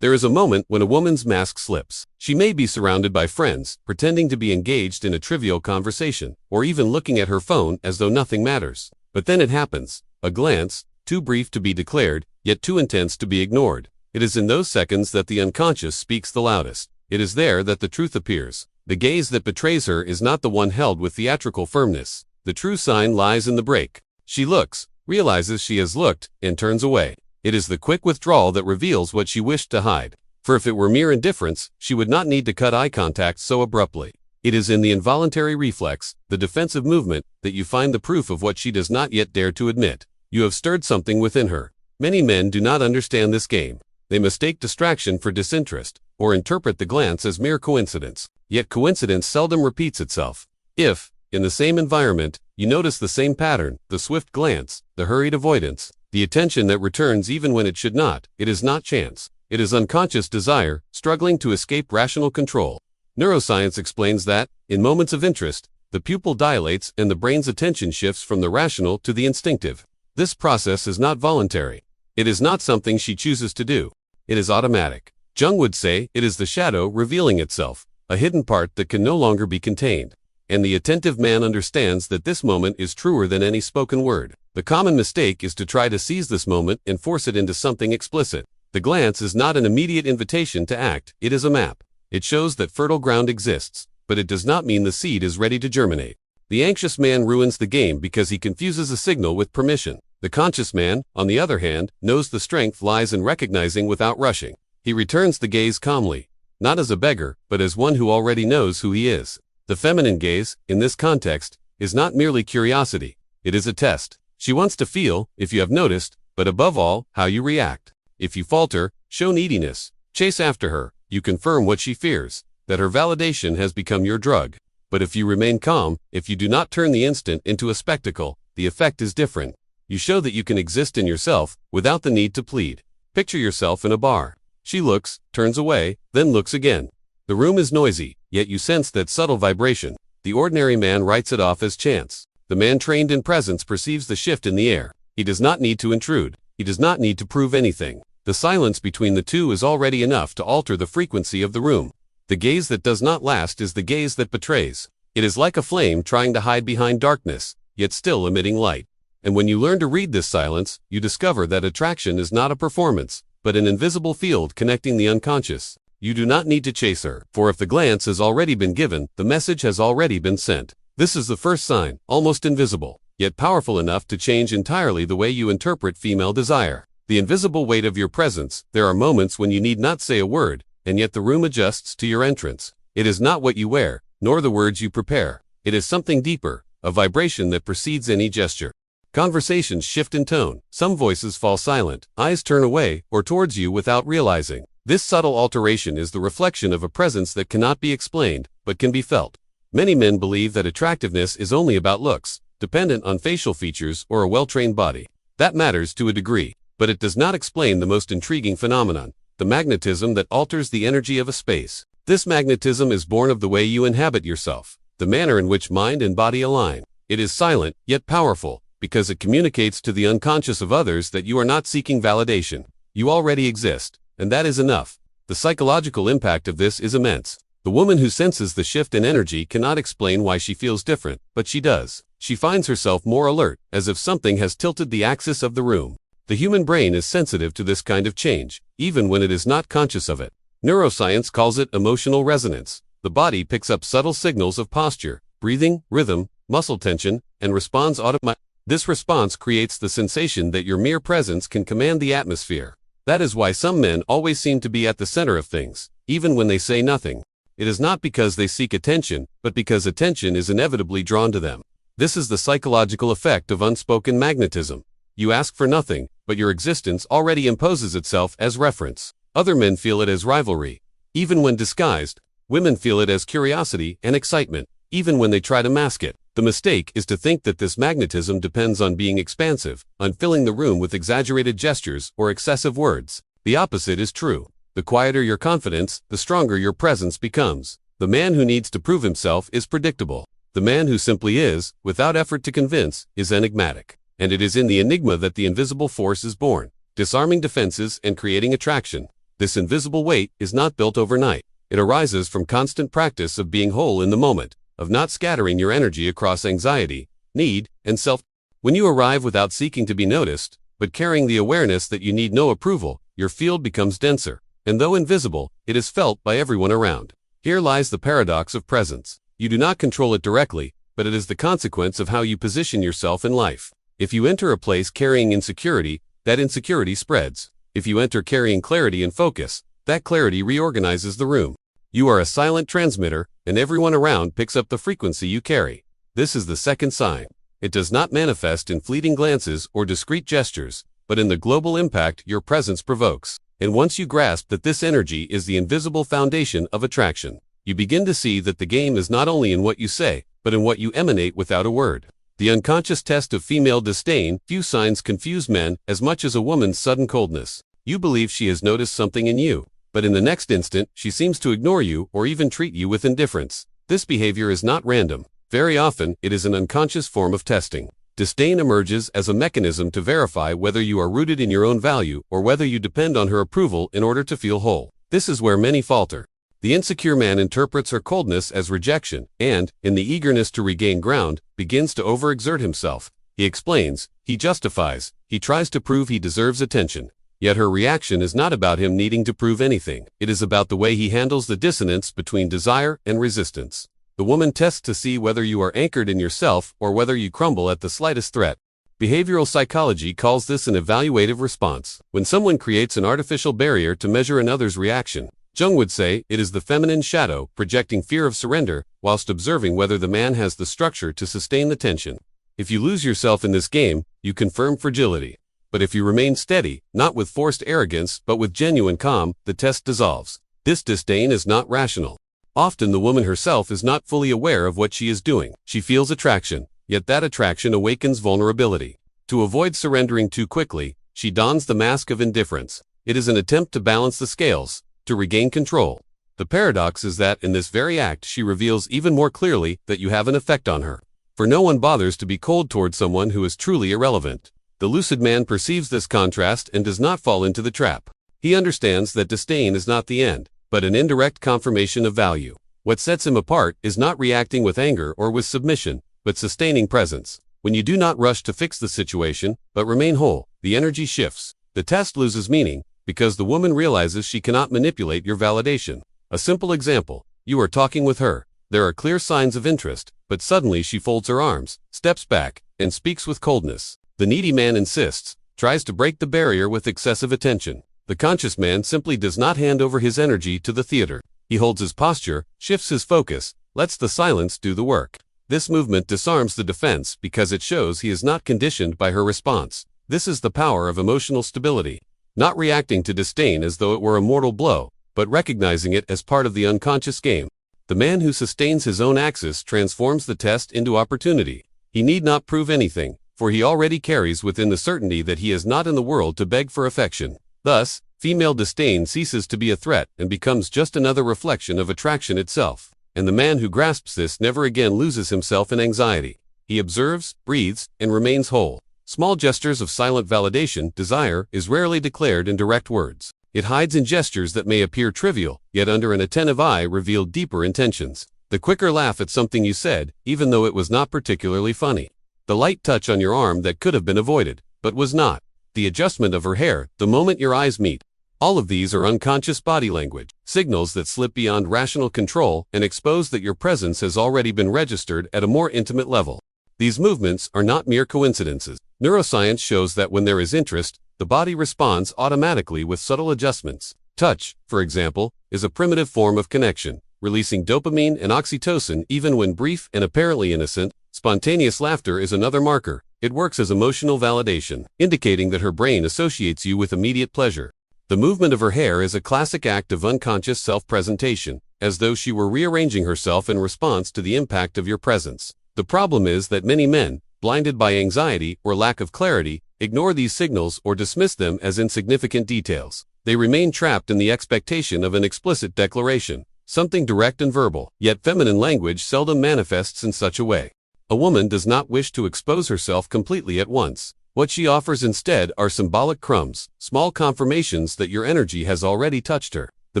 There is a moment when a woman's mask slips. She may be surrounded by friends, pretending to be engaged in a trivial conversation, or even looking at her phone as though nothing matters. But then it happens. A glance, too brief to be declared, yet too intense to be ignored. It is in those seconds that the unconscious speaks the loudest. It is there that the truth appears. The gaze that betrays her is not the one held with theatrical firmness. The true sign lies in the break. She looks, realizes she has looked, and turns away. It is the quick withdrawal that reveals what she wished to hide. For if it were mere indifference, she would not need to cut eye contact so abruptly. It is in the involuntary reflex, the defensive movement, that you find the proof of what she does not yet dare to admit. You have stirred something within her. Many men do not understand this game. They mistake distraction for disinterest, or interpret the glance as mere coincidence. Yet coincidence seldom repeats itself. If, in the same environment, you notice the same pattern, the swift glance, the hurried avoidance, the attention that returns even when it should not, it is not chance. It is unconscious desire, struggling to escape rational control. Neuroscience explains that, in moments of interest, the pupil dilates and the brain's attention shifts from the rational to the instinctive. This process is not voluntary. It is not something she chooses to do. It is automatic. Jung would say it is the shadow revealing itself, a hidden part that can no longer be contained. And the attentive man understands that this moment is truer than any spoken word. The common mistake is to try to seize this moment and force it into something explicit. The glance is not an immediate invitation to act, it is a map. It shows that fertile ground exists, but it does not mean the seed is ready to germinate. The anxious man ruins the game because he confuses a signal with permission. The conscious man, on the other hand, knows the strength lies in recognizing without rushing. He returns the gaze calmly, not as a beggar, but as one who already knows who he is. The feminine gaze, in this context, is not merely curiosity. It is a test. She wants to feel, if you have noticed, but above all, how you react. If you falter, show neediness, chase after her, you confirm what she fears, that her validation has become your drug. But if you remain calm, if you do not turn the instant into a spectacle, the effect is different. You show that you can exist in yourself, without the need to plead. Picture yourself in a bar. She looks, turns away, then looks again. The room is noisy, yet you sense that subtle vibration. The ordinary man writes it off as chance. The man trained in presence perceives the shift in the air. He does not need to intrude. He does not need to prove anything. The silence between the two is already enough to alter the frequency of the room. The gaze that does not last is the gaze that betrays. It is like a flame trying to hide behind darkness, yet still emitting light. And when you learn to read this silence, you discover that attraction is not a performance, but an invisible field connecting the unconscious. You do not need to chase her, for if the glance has already been given, the message has already been sent. This is the first sign, almost invisible, yet powerful enough to change entirely the way you interpret female desire. The invisible weight of your presence. There are moments when you need not say a word, and yet the room adjusts to your entrance. It is not what you wear, nor the words you prepare. It is something deeper, a vibration that precedes any gesture. Conversations shift in tone. Some voices fall silent, eyes turn away or towards you without realizing. This subtle alteration is the reflection of a presence that cannot be explained, but can be felt. Many men believe that attractiveness is only about looks, dependent on facial features or a well-trained body. That matters to a degree, but it does not explain the most intriguing phenomenon, the magnetism that alters the energy of a space. This magnetism is born of the way you inhabit yourself, the manner in which mind and body align. It is silent, yet powerful, because it communicates to the unconscious of others that you are not seeking validation. You already exist, and that is enough. The psychological impact of this is immense. The woman who senses the shift in energy cannot explain why she feels different, but she does. She finds herself more alert, as if something has tilted the axis of the room. The human brain is sensitive to this kind of change, even when it is not conscious of it. Neuroscience calls it emotional resonance. The body picks up subtle signals of posture, breathing, rhythm, muscle tension, and responds automatically. This response creates the sensation that your mere presence can command the atmosphere. That is why some men always seem to be at the center of things, even when they say nothing. It is not because they seek attention, but because attention is inevitably drawn to them. This is the psychological effect of unspoken magnetism. You ask for nothing, but your existence already imposes itself as reference. Other men feel it as rivalry, even when disguised. Women feel it as curiosity and excitement, even when they try to mask it. The mistake is to think that this magnetism depends on being expansive, on filling the room with exaggerated gestures or excessive words. The opposite is true. The quieter your confidence, the stronger your presence becomes. The man who needs to prove himself is predictable. The man who simply is, without effort to convince, is enigmatic. And it is in the enigma that the invisible force is born, disarming defenses and creating attraction. This invisible weight is not built overnight. It arises from constant practice of being whole in the moment, of not scattering your energy across anxiety, need, and self. When you arrive without seeking to be noticed, but carrying the awareness that you need no approval, your field becomes denser, and though invisible, it is felt by everyone around. Here lies the paradox of presence. You do not control it directly, but it is the consequence of how you position yourself in life. If you enter a place carrying insecurity, that insecurity spreads. If you enter carrying clarity and focus, that clarity reorganizes the room. You are a silent transmitter, and everyone around picks up the frequency you carry. This is the second sign. It does not manifest in fleeting glances or discreet gestures, but in the global impact your presence provokes. And once you grasp that this energy is the invisible foundation of attraction, you begin to see that the game is not only in what you say, but in what you emanate without a word. The unconscious test of female disdain. Few signs confuse men as much as a woman's sudden coldness. You believe she has noticed something in you, but in the next instant, she seems to ignore you or even treat you with indifference. This behavior is not random. Very often, it is an unconscious form of testing. Disdain emerges as a mechanism to verify whether you are rooted in your own value or whether you depend on her approval in order to feel whole. This is where many falter. The insecure man interprets her coldness as rejection and, in the eagerness to regain ground, begins to overexert himself. He explains, he justifies, he tries to prove he deserves attention. Yet her reaction is not about him needing to prove anything. It is about the way he handles the dissonance between desire and resistance. The woman tests to see whether you are anchored in yourself or whether you crumble at the slightest threat. Behavioral psychology calls this an evaluative response. When someone creates an artificial barrier to measure another's reaction, Jung would say it is the feminine shadow projecting fear of surrender whilst observing whether the man has the structure to sustain the tension. If you lose yourself in this game, you confirm fragility. But if you remain steady, not with forced arrogance but with genuine calm, the test dissolves. This disdain is not rational. Often the woman herself is not fully aware of what she is doing. She feels attraction, yet that attraction awakens vulnerability. To avoid surrendering too quickly, she dons the mask of indifference. It is an attempt to balance the scales, to regain control. The paradox is that in this very act she reveals even more clearly that you have an effect on her. For no one bothers to be cold toward someone who is truly irrelevant. The lucid man perceives this contrast and does not fall into the trap. He understands that disdain is not the end, but an indirect confirmation of value. What sets him apart is not reacting with anger or with submission, but sustaining presence. When you do not rush to fix the situation, but remain whole, the energy shifts. The test loses meaning, because the woman realizes she cannot manipulate your validation. A simple example, you are talking with her. There are clear signs of interest, but suddenly she folds her arms, steps back, and speaks with coldness. The needy man insists, tries to break the barrier with excessive attention. The conscious man simply does not hand over his energy to the theater. He holds his posture, shifts his focus, lets the silence do the work. This movement disarms the defense because it shows he is not conditioned by her response. This is the power of emotional stability. Not reacting to disdain as though it were a mortal blow, but recognizing it as part of the unconscious game. The man who sustains his own axis transforms the test into opportunity. He need not prove anything, for he already carries within the certainty that he is not in the world to beg for affection. Thus, female disdain ceases to be a threat and becomes just another reflection of attraction itself. And the man who grasps this never again loses himself in anxiety. He observes, breathes, and remains whole. Small gestures of silent validation. Desire is rarely declared in direct words. It hides in gestures that may appear trivial, yet under an attentive eye reveal deeper intentions. The quicker laugh at something you said, even though it was not particularly funny. The light touch on your arm that could have been avoided, but was not. The adjustment of her hair, the moment your eyes meet. All of these are unconscious body language, signals that slip beyond rational control and expose that your presence has already been registered at a more intimate level. These movements are not mere coincidences. Neuroscience shows that when there is interest, the body responds automatically with subtle adjustments. Touch, for example, is a primitive form of connection, releasing dopamine and oxytocin even when brief and apparently innocent. Spontaneous laughter is another marker. It works as emotional validation, indicating that her brain associates you with immediate pleasure. The movement of her hair is a classic act of unconscious self-presentation, as though she were rearranging herself in response to the impact of your presence. The problem is that many men, blinded by anxiety or lack of clarity, ignore these signals or dismiss them as insignificant details. They remain trapped in the expectation of an explicit declaration, something direct and verbal, yet feminine language seldom manifests in such a way. A woman does not wish to expose herself completely at once. What she offers instead are symbolic crumbs, small confirmations that your energy has already touched her. The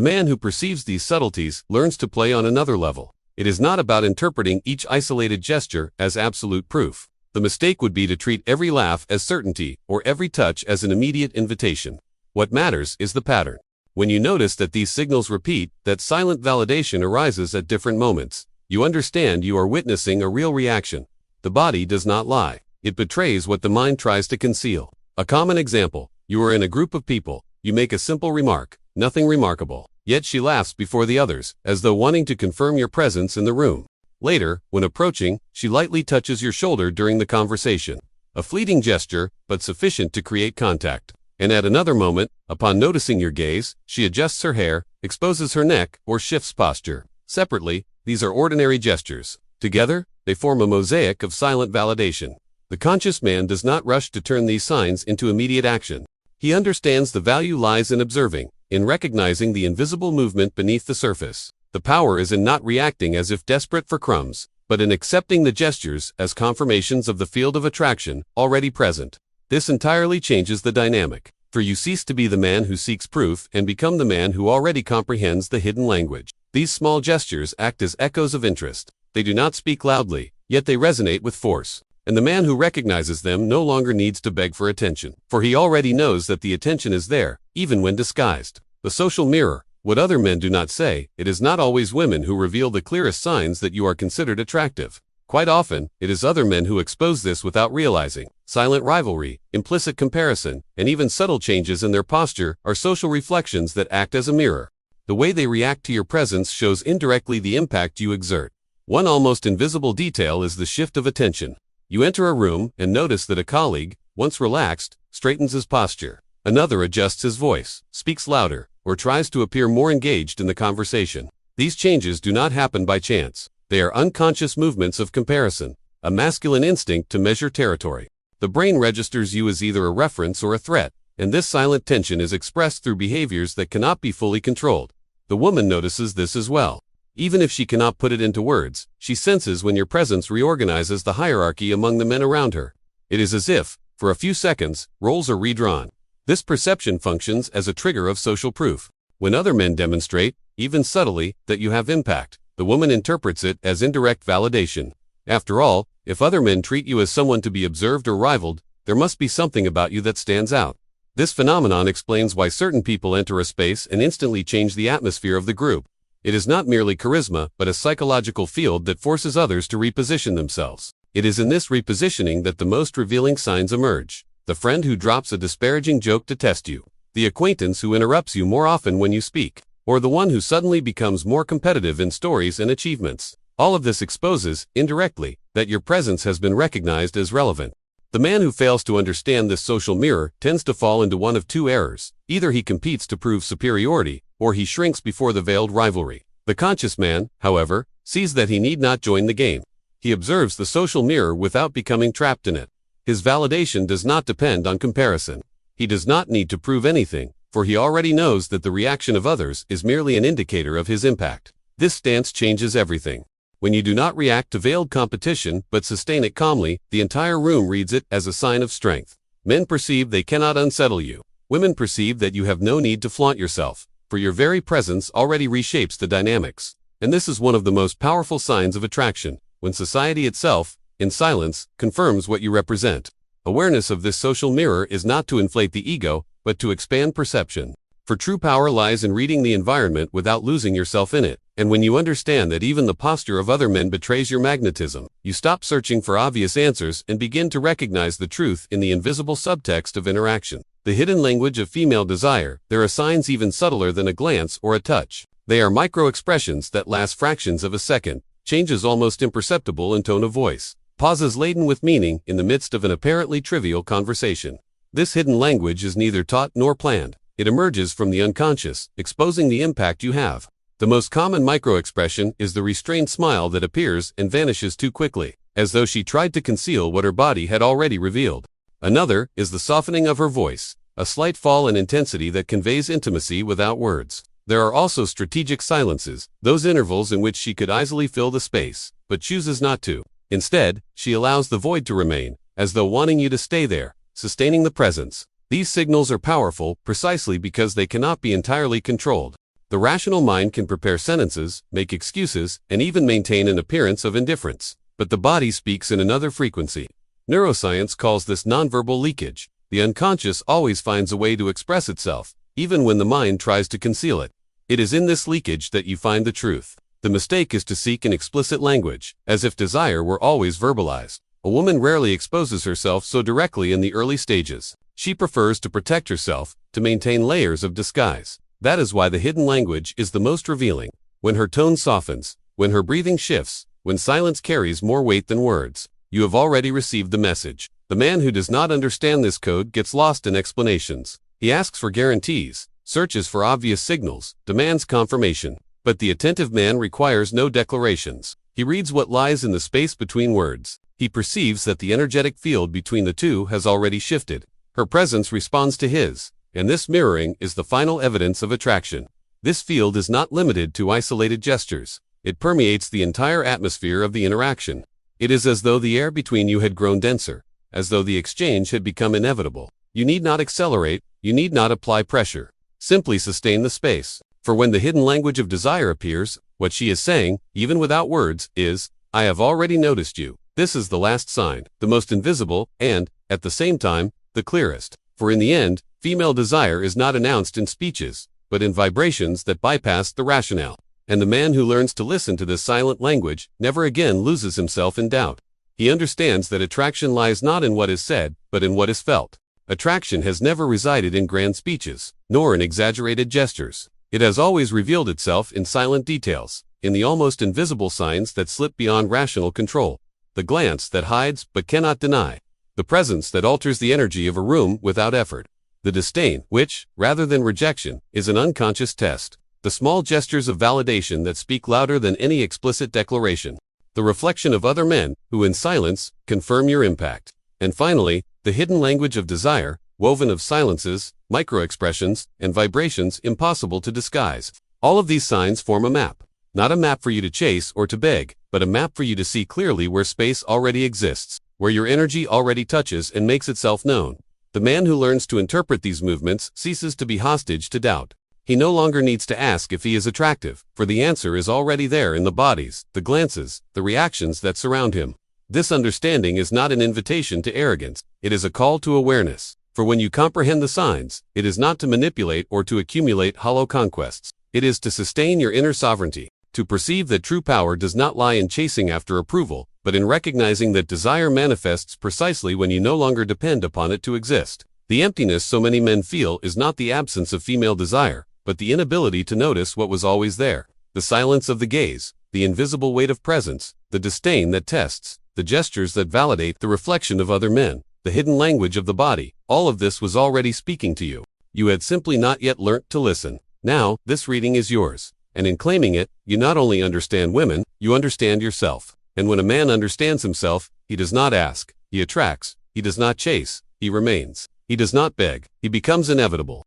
man who perceives these subtleties learns to play on another level. It is not about interpreting each isolated gesture as absolute proof. The mistake would be to treat every laugh as certainty or every touch as an immediate invitation. What matters is the pattern. When you notice that these signals repeat, that silent validation arises at different moments, you understand you are witnessing a real reaction. The body does not lie. It betrays what the mind tries to conceal. A common example: you are in a group of people, you make a simple remark, nothing remarkable, yet she laughs before the others, as though wanting to confirm your presence in the room. Later, when approaching, she lightly touches your shoulder during the conversation. A fleeting gesture, but sufficient to create contact. And at another moment, upon noticing your gaze, she adjusts her hair, exposes her neck, or shifts posture. Separately, these are ordinary gestures. Together, they form a mosaic of silent validation. The conscious man does not rush to turn these signs into immediate action. He understands the value lies in observing, in recognizing the invisible movement beneath the surface. The power is in not reacting as if desperate for crumbs, but in accepting the gestures as confirmations of the field of attraction already present. This entirely changes the dynamic, for you cease to be the man who seeks proof and become the man who already comprehends the hidden language. These small gestures act as echoes of interest. They do not speak loudly, yet they resonate with force. And the man who recognizes them no longer needs to beg for attention, for he already knows that the attention is there, even when disguised. The social mirror. What other men do not say, it is not always women who reveal the clearest signs that you are considered attractive. Quite often, it is other men who expose this without realizing. Silent rivalry, implicit comparison, and even subtle changes in their posture are social reflections that act as a mirror. The way they react to your presence shows indirectly the impact you exert. One almost invisible detail is the shift of attention. You enter a room and notice that a colleague, once relaxed, straightens his posture. Another adjusts his voice, speaks louder, or tries to appear more engaged in the conversation. These changes do not happen by chance. They are unconscious movements of comparison, a masculine instinct to measure territory. The brain registers you as either a reference or a threat, and this silent tension is expressed through behaviors that cannot be fully controlled. The woman notices this as well. Even if she cannot put it into words, she senses when your presence reorganizes the hierarchy among the men around her. It is as if, for a few seconds, roles are redrawn. This perception functions as a trigger of social proof. When other men demonstrate, even subtly, that you have impact, the woman interprets it as indirect validation. After all, if other men treat you as someone to be observed or rivaled, there must be something about you that stands out. This phenomenon explains why certain people enter a space and instantly change the atmosphere of the group. It is not merely charisma, but a psychological field that forces others to reposition themselves. It is in this repositioning that the most revealing signs emerge. The friend who drops a disparaging joke to test you, the acquaintance who interrupts you more often when you speak, or the one who suddenly becomes more competitive in stories and achievements. All of this exposes, indirectly, that your presence has been recognized as relevant. The man who fails to understand this social mirror tends to fall into one of two errors. Either he competes to prove superiority, or he shrinks before the veiled rivalry. The conscious man, however, sees that he need not join the game. He observes the social mirror without becoming trapped in it. His validation does not depend on comparison. He does not need to prove anything, for he already knows that the reaction of others is merely an indicator of his impact. This stance changes everything. When you do not react to veiled competition but sustain it calmly, the entire room reads it as a sign of strength. Men perceive they cannot unsettle you. Women perceive that you have no need to flaunt yourself, for your very presence already reshapes the dynamics. And this is one of the most powerful signs of attraction, when society itself, in silence, confirms what you represent. Awareness of this social mirror is not to inflate the ego, but to expand perception. For true power lies in reading the environment without losing yourself in it. And when you understand that even the posture of other men betrays your magnetism, you stop searching for obvious answers and begin to recognize the truth in the invisible subtext of interaction. The hidden language of female desire. There are signs even subtler than a glance or a touch. They are micro-expressions that last fractions of a second, changes almost imperceptible in tone of voice, pauses laden with meaning in the midst of an apparently trivial conversation. This hidden language is neither taught nor planned. It emerges from the unconscious, exposing the impact you have. The most common micro-expression is the restrained smile that appears and vanishes too quickly, as though she tried to conceal what her body had already revealed. Another is the softening of her voice, a slight fall in intensity that conveys intimacy without words. There are also strategic silences, those intervals in which she could easily fill the space, but chooses not to. Instead, she allows the void to remain, as though wanting you to stay there, sustaining the presence. These signals are powerful precisely because they cannot be entirely controlled. The rational mind can prepare sentences, make excuses, and even maintain an appearance of indifference. But the body speaks in another frequency. Neuroscience calls this nonverbal leakage. The unconscious always finds a way to express itself, even when the mind tries to conceal it. It is in this leakage that you find the truth. The mistake is to seek an explicit language, as if desire were always verbalized. A woman rarely exposes herself so directly in the early stages. She prefers to protect herself, to maintain layers of disguise. That is why the hidden language is the most revealing. When her tone softens, when her breathing shifts, when silence carries more weight than words, you have already received the message. The man who does not understand this code gets lost in explanations. He asks for guarantees, searches for obvious signals, demands confirmation. But the attentive man requires no declarations. He reads what lies in the space between words. He perceives that the energetic field between the two has already shifted. Her presence responds to his, and this mirroring is the final evidence of attraction. This field is not limited to isolated gestures. It permeates the entire atmosphere of the interaction. It is as though the air between you had grown denser, as though the exchange had become inevitable. You need not accelerate, you need not apply pressure. Simply sustain the space. For when the hidden language of desire appears, what she is saying, even without words, is, I have already noticed you. This is the last sign, the most invisible, and, at the same time, the clearest. For in the end, female desire is not announced in speeches, but in vibrations that bypass the rationale. And the man who learns to listen to this silent language never again loses himself in doubt. He understands that attraction lies not in what is said, but in what is felt. Attraction has never resided in grand speeches, nor in exaggerated gestures. It has always revealed itself in silent details, in the almost invisible signs that slip beyond rational control, the glance that hides but cannot deny, the presence that alters the energy of a room without effort, the disdain which, rather than rejection, is an unconscious test, the small gestures of validation that speak louder than any explicit declaration, the reflection of other men who in silence confirm your impact, and finally, the hidden language of desire, woven of silences, micro-expressions, and vibrations impossible to disguise. All of these signs form a map. Not a map for you to chase or to beg, but a map for you to see clearly where space already exists, where your energy already touches and makes itself known. The man who learns to interpret these movements ceases to be hostage to doubt. He no longer needs to ask if he is attractive, for the answer is already there in the bodies, the glances, the reactions that surround him. This understanding is not an invitation to arrogance, it is a call to awareness. For when you comprehend the signs, it is not to manipulate or to accumulate hollow conquests. It is to sustain your inner sovereignty, to perceive that true power does not lie in chasing after approval, but in recognizing that desire manifests precisely when you no longer depend upon it to exist. The emptiness so many men feel is not the absence of female desire, but the inability to notice what was always there. The silence of the gaze, the invisible weight of presence, the disdain that tests, the gestures that validate the reflection of other men, the hidden language of the body, all of this was already speaking to you. You had simply not yet learnt to listen. Now, this reading is yours. And in claiming it, you not only understand women, you understand yourself. And when a man understands himself, he does not ask, he attracts, he does not chase, he remains. He does not beg, he becomes inevitable.